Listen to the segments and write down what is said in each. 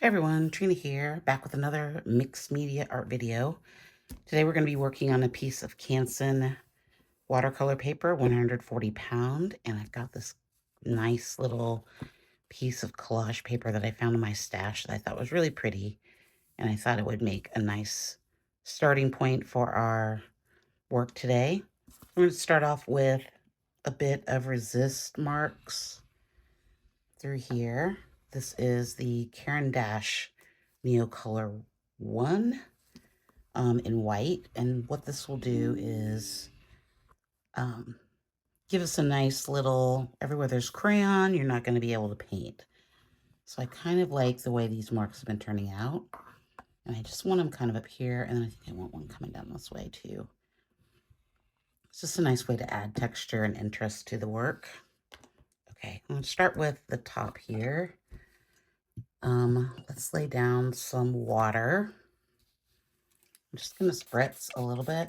Hey everyone, Trina here, back with another mixed media art video. Today we're going to be working on a piece of Canson watercolor paper, 140 pound, and I've got this nice little piece of collage paper that I found in my stash that I thought was really pretty, and I thought it would make a nice starting point for our work today. We're going to start off with a bit of resist marks through here. This is the Caran d'Ache Neocolor 1 in white. And what this will do is give us a nice little, everywhere there's crayon, you're not going to be able to paint. So I kind of like the way these marks have been turning out. And I just want them kind of up here. And then I think I want one coming down this way too. It's just a nice way to add texture and interest to the work. Okay, I'm going to start with the top here. Let's lay down some water. I'm just going to spritz a little bit.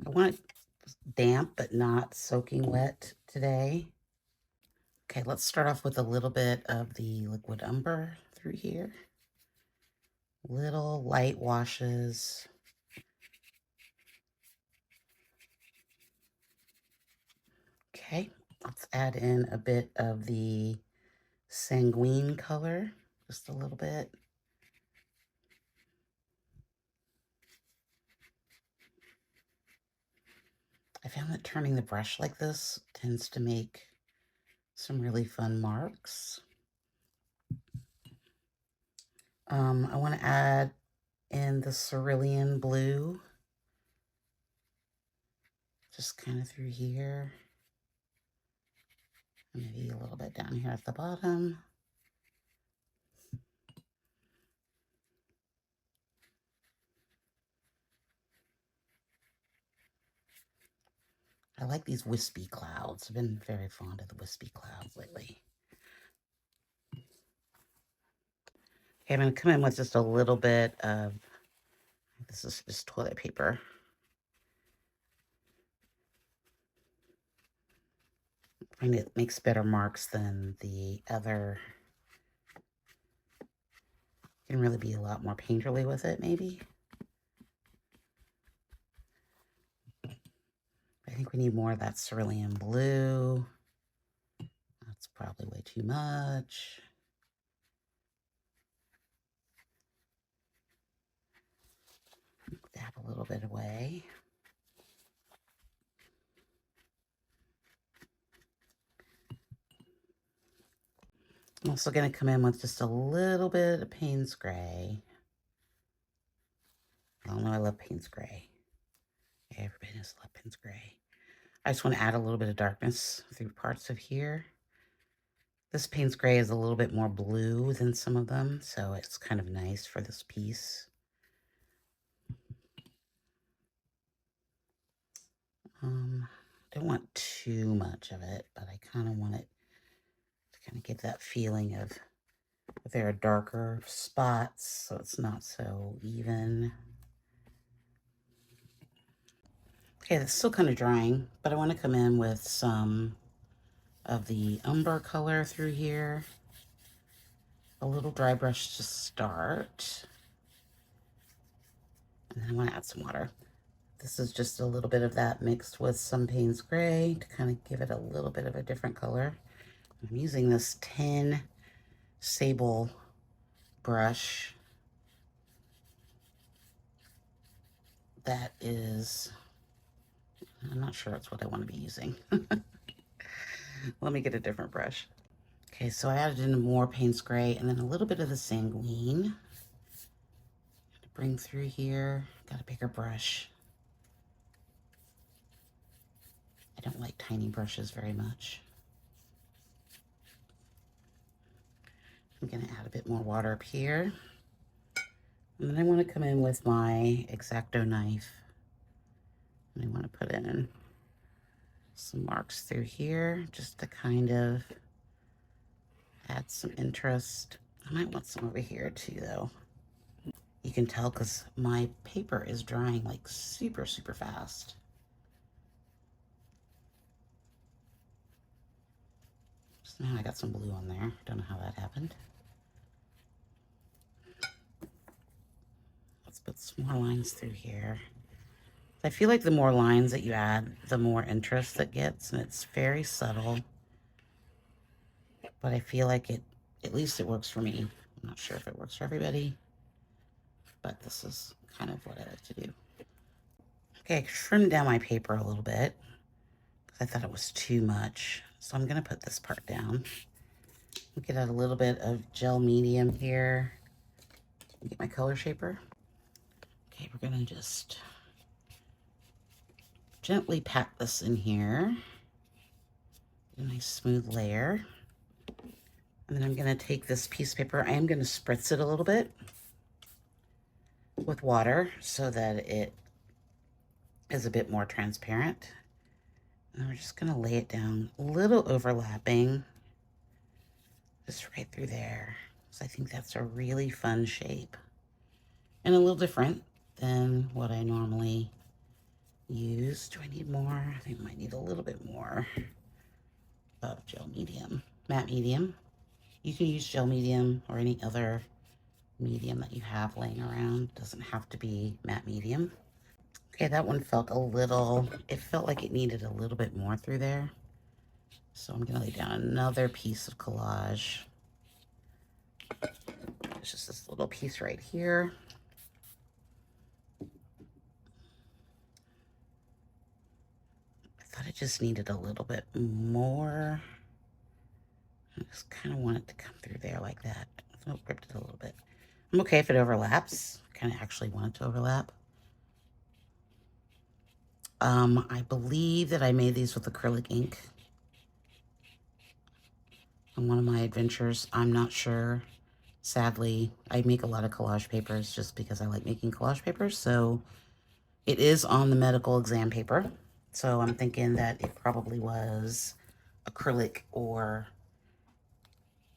I want it damp but not soaking wet today. Okay, let's start off with a little bit of the liquid umber through here. Little light washes. Okay, let's add in a bit of the sanguine color, just a little bit. I found that turning the brush like this tends to make some really fun marks. I want to add in the cerulean blue, just kind of through here. Maybe a little bit down here at the bottom. I like these wispy clouds. I've been very fond of the wispy clouds lately. Okay, I'm going to come in with just a little bit of, this is just toilet paper. I find it makes better marks than the other. You can really be a lot more painterly with it, maybe. I think we need more of that cerulean blue. That's probably way too much. Dab a little bit away. I'm also going to come in with just a little bit of Payne's Gray. Y'all know I love Payne's Gray. Everybody knows I love Payne's Gray. I just want to add a little bit of darkness through parts of here. This Payne's Gray is a little bit more blue than some of them, so it's kind of nice for this piece. Don't want too much of it, but I kind of want it to kind of give that feeling of if there are darker spots, so it's not so even. Okay, that's still kind of drying, but I want to come in with some of the Umber color through here. A little dry brush to start. And then I want to add some water. This is just a little bit of that mixed with some Payne's Gray to kind of give it a little bit of a different color. I'm using this 10 sable brush that is, I'm not sure that's what I want to be using. Let me get a different brush. Okay, so I added in more Payne's Gray and then a little bit of the sanguine to bring through here. Got a bigger brush. I don't like tiny brushes very much. I'm going to add a bit more water up here. And then I want to come in with my X-Acto knife. And I want to put in some marks through here just to kind of add some interest. I might want some over here too, though. You can tell because my paper is drying like super, super fast. So now I got some blue on there. Don't know how that happened. put some more lines through here. I feel like the more lines that you add, the more interest it gets, and it's very subtle. But I feel like at least it works for me. I'm not sure if it works for everybody, but this is kind of what I like to do. Okay, I trimmed down my paper a little bit because I thought it was too much. So I'm gonna put this part down. Get out a little bit of gel medium here. Get my color shaper. Okay, we're gonna just gently pat this in here. A nice smooth layer. And then I'm gonna take this piece of paper. I am gonna spritz it a little bit with water so that it is a bit more transparent. And we're just gonna lay it down, a little overlapping, just right through there. So I think that's a really fun shape and a little different than what I normally use. Do I need more? I think I might need a little bit more of gel medium, matte medium. You can use gel medium or any other medium that you have laying around. It doesn't have to be matte medium. Okay, that one felt a little, it felt like it needed a little bit more through there. So I'm gonna lay down another piece of collage. It's just this little piece right here. I thought it just needed a little bit more. I just kind of want it to come through there like that. So I ripped it a little bit. I'm okay if it overlaps. I kind of actually want it to overlap. I believe that I made these with acrylic ink on one of my adventures. I'm not sure. Sadly, I make a lot of collage papers just because I like making collage papers. So it is on the medical exam paper. So I'm thinking that it probably was acrylic, or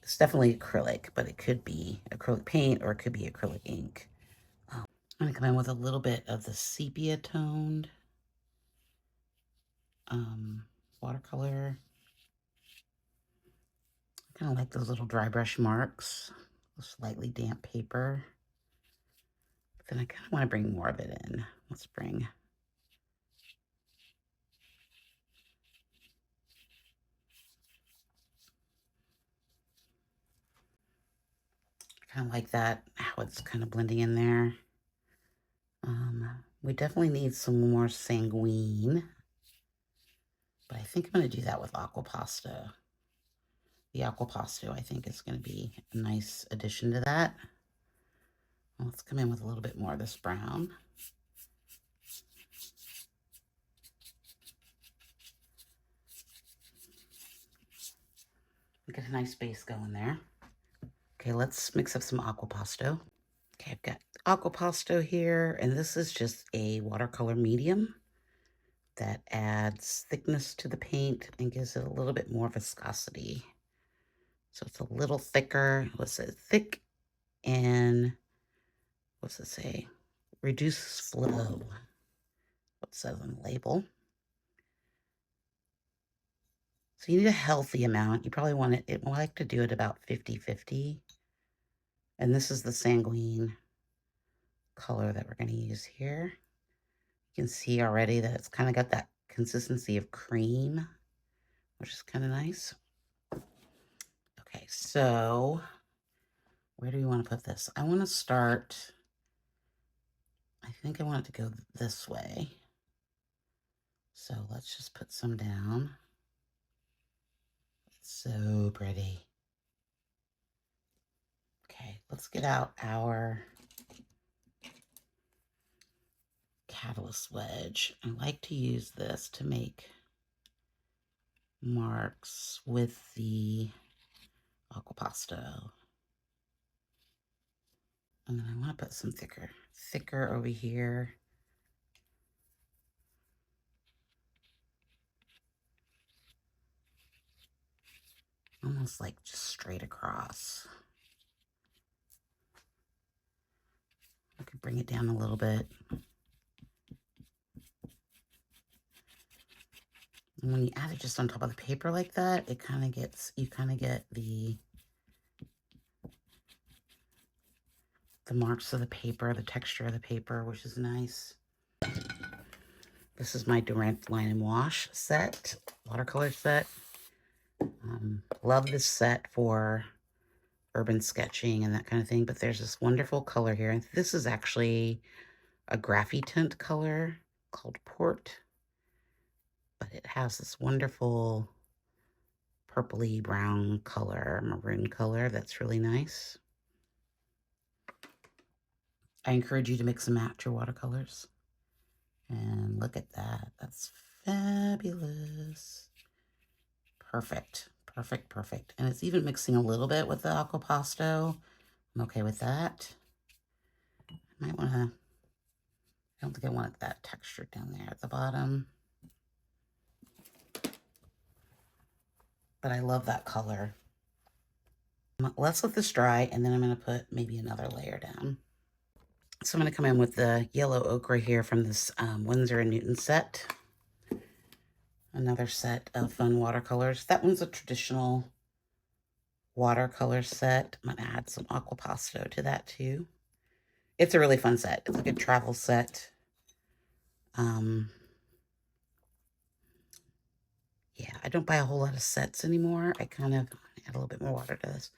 it's definitely acrylic, but it could be acrylic paint or it could be acrylic ink. I'm gonna come in with a little bit of the sepia toned watercolor. I kind of like those little dry brush marks, slightly damp paper. But then I kind of want to bring more of it in. Let's bring kind of like that, how it's kind of blending in there. We definitely need some more sanguine, but I think I'm going to do that with AquaPasto. The AquaPasto, I think, is going to be a nice addition to that. Let's come in with a little bit more of this brown. Get a nice base going there. Okay, let's mix up some AquaPasto. Okay, I've got AquaPasto here, and this is just a watercolor medium that adds thickness to the paint and gives it a little bit more viscosity. So it's a little thicker. What's it? Thick and, what's it say? Reduces flow. What it says on the label. So you need a healthy amount. You probably want it, I like to do it about 50-50. And this is the sanguine color that we're going to use here. You can see already that it's kind of got that consistency of cream, which is kind of nice. Okay, so where do we want to put this? I want to start, I think I want it to go this way. So let's just put some down. It's so pretty. Okay, let's get out our catalyst wedge. I like to use this to make marks with the AquaPasto. And then I want to put some thicker over here. Almost like just straight across. I could bring it down a little bit. And when you add it just on top of the paper like that, it kind of gets, you kind of get the the marks of the paper, the texture of the paper, which is nice. This is my Durant Line and Wash set, watercolor set. Love this set for urban sketching and that kind of thing, but there's this wonderful color here. And this is actually a graphy tint color called Port, but it has this wonderful purpley brown color, maroon color that's really nice. I encourage you to mix and match your watercolors. And look at that. That's fabulous. Perfect. Perfect, perfect. And it's even mixing a little bit with the AquaPasto. I'm okay with that. I might want to, I don't think I want that texture down there at the bottom. But I love that color. Let's let this dry, and then I'm going to put maybe another layer down. So I'm going to come in with the yellow ochre here from this Winsor & Newton set. Another set of fun watercolors. That one's a traditional watercolor set. I'm going to add some AquaPasto to that too. It's a really fun set. It's a good travel set. Yeah, I don't buy a whole lot of sets anymore. I kind of add a little bit more water to this.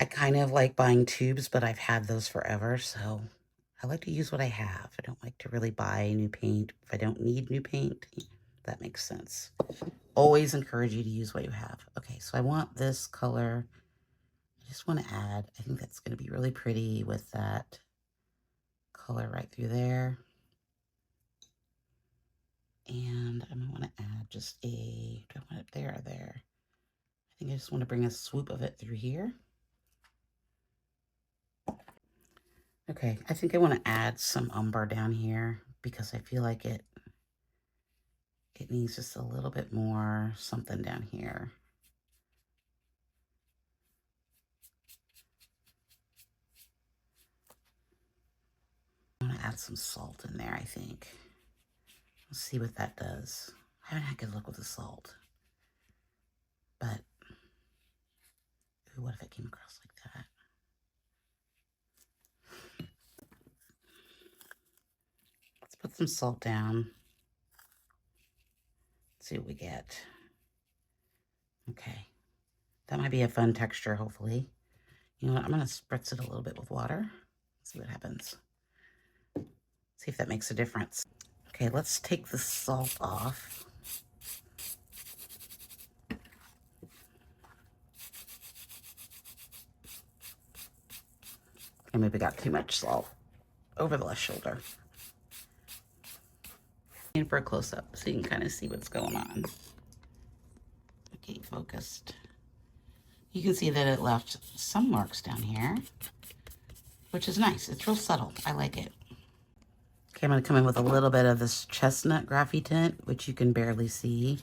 I kind of like buying tubes, but I've had those forever, so I like to use what I have. I don't like to really buy new paint if I don't need new paint. That makes sense. Always encourage you to use what you have. Okay, so I want this color. I just want to add, I think that's going to be really pretty with that color right through there. And I'm going to want to add just a, do I want it there or there? I think I just want to bring a swoop of it through here. Okay, I think I want to add some umber down here because I feel like it needs just a little bit more something down here. I want to add some salt in there, I think. Let's see what that does. I haven't had good luck with the salt. But, ooh, what if it came across like that? Let's put some salt down. Let's see what we get. Okay. That might be a fun texture, hopefully. You know what? I'm going to spritz it a little bit with water. See what happens. See if that makes a difference. Okay, let's take the salt off. I maybe got too much salt over the left shoulder. And for a close-up so you can kind of see what's going on. Okay, focused. You can see that it left some marks down here, which is nice. It's real subtle. I like it. Okay, I'm going to come in with a little bit of this chestnut graphy tint, which you can barely see.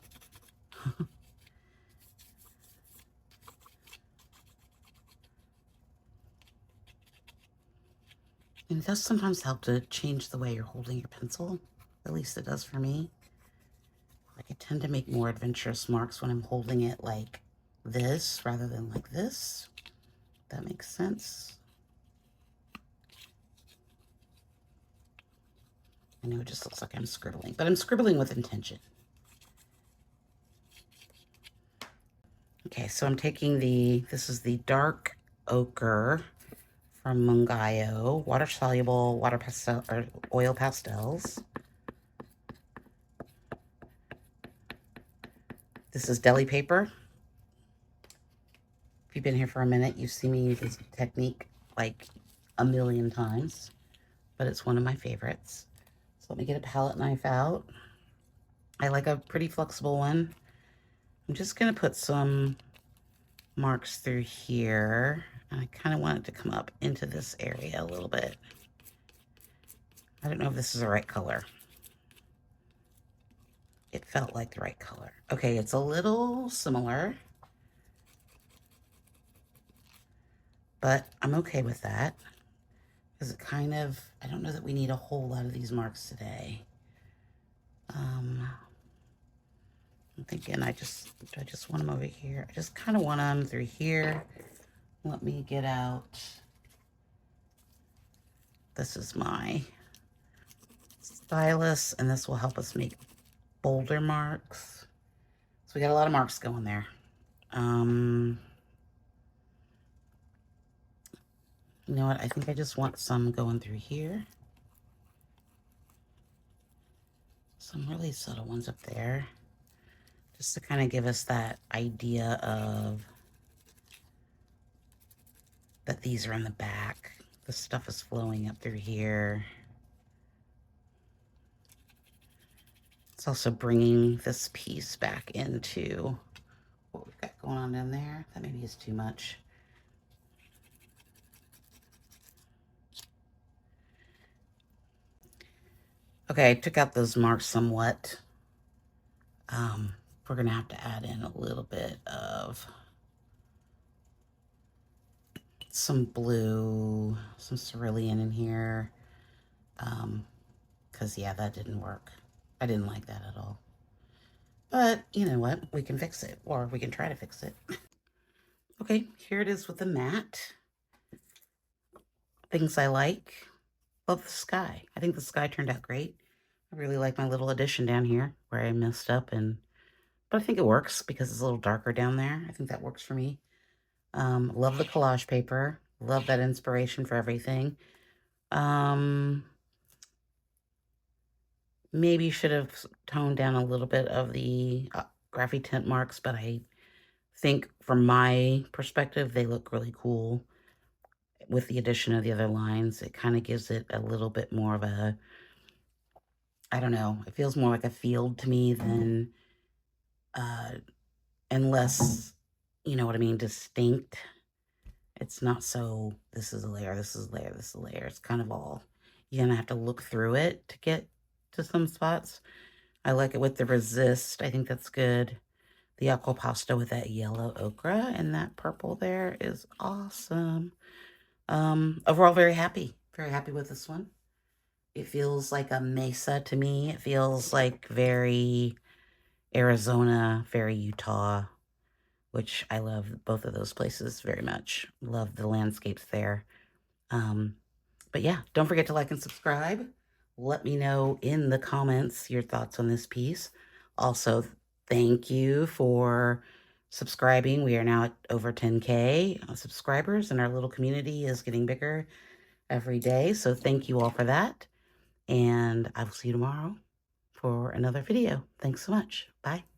And it does sometimes help to change the way you're holding your pencil. At least it does for me. Like, I tend to make more adventurous marks when I'm holding it like this rather than like this. That makes sense. I know it just looks like I'm scribbling, but I'm scribbling with intention. Okay, so I'm taking this is the dark ochre from Mungyo, water-soluble water pastel or oil pastels. This is deli paper. If you've been here for a minute, you've seen me use this technique like a million times, but it's one of my favorites. So let me get a palette knife out. I like a pretty flexible one. I'm just gonna put some marks through here. I kind of want it to come up into this area a little bit. I don't know if this is the right color. It felt like the right color. Okay, it's a little similar, but I'm okay with that because it kind of, I don't know that we need a whole lot of these marks today. I'm thinking I just want them over here. I just kind of want them through here. Let me get out This is my stylus, and this will help us make boulder marks. So we got a lot of marks going there. You know what? I think I just want some going through here. Some really subtle ones up there. Just to kind of give us that idea of that these are in the back. The stuff is flowing up through here. It's also bringing this piece back into what we've got going on in there. That maybe is too much. Okay, I took out those marks somewhat. We're gonna have to add in a little bit of some blue, some cerulean in here. Because yeah, that didn't work. I didn't like that at all. But you know what? We can fix it, or we can try to fix it. Okay, here it is with the matte. Things I like. Love the sky. I think the sky turned out great. I really like my little addition down here where I messed up, but I think it works because it's a little darker down there. I think that works for me. Love the collage paper. Love that inspiration for everything. Maybe should have toned down a little bit of the graphy tint marks, but I think from my perspective, they look really cool. With the addition of the other lines, it kind of gives it a little bit more of a, I don't know, it feels more like a field to me than, and less, you know what I mean, distinct. It's not so, this is a layer, this is a layer, this is a layer. It's kind of all, you're gonna have to look through it to get to some spots. I like it with the resist. I think that's good. The AquaPasto with that yellow ochre and that purple there is awesome. Overall, very happy with this one. It feels like a mesa to me. It feels like very Arizona, very Utah, which I love both of those places very much. Love the landscapes there. But yeah, don't forget to like and subscribe. Let me know in the comments your thoughts on this piece. Also, thank you for subscribing. We are now at over 10K subscribers, and our little community is getting bigger every day. So thank you all for that. And I will see you tomorrow for another video. Thanks so much. Bye.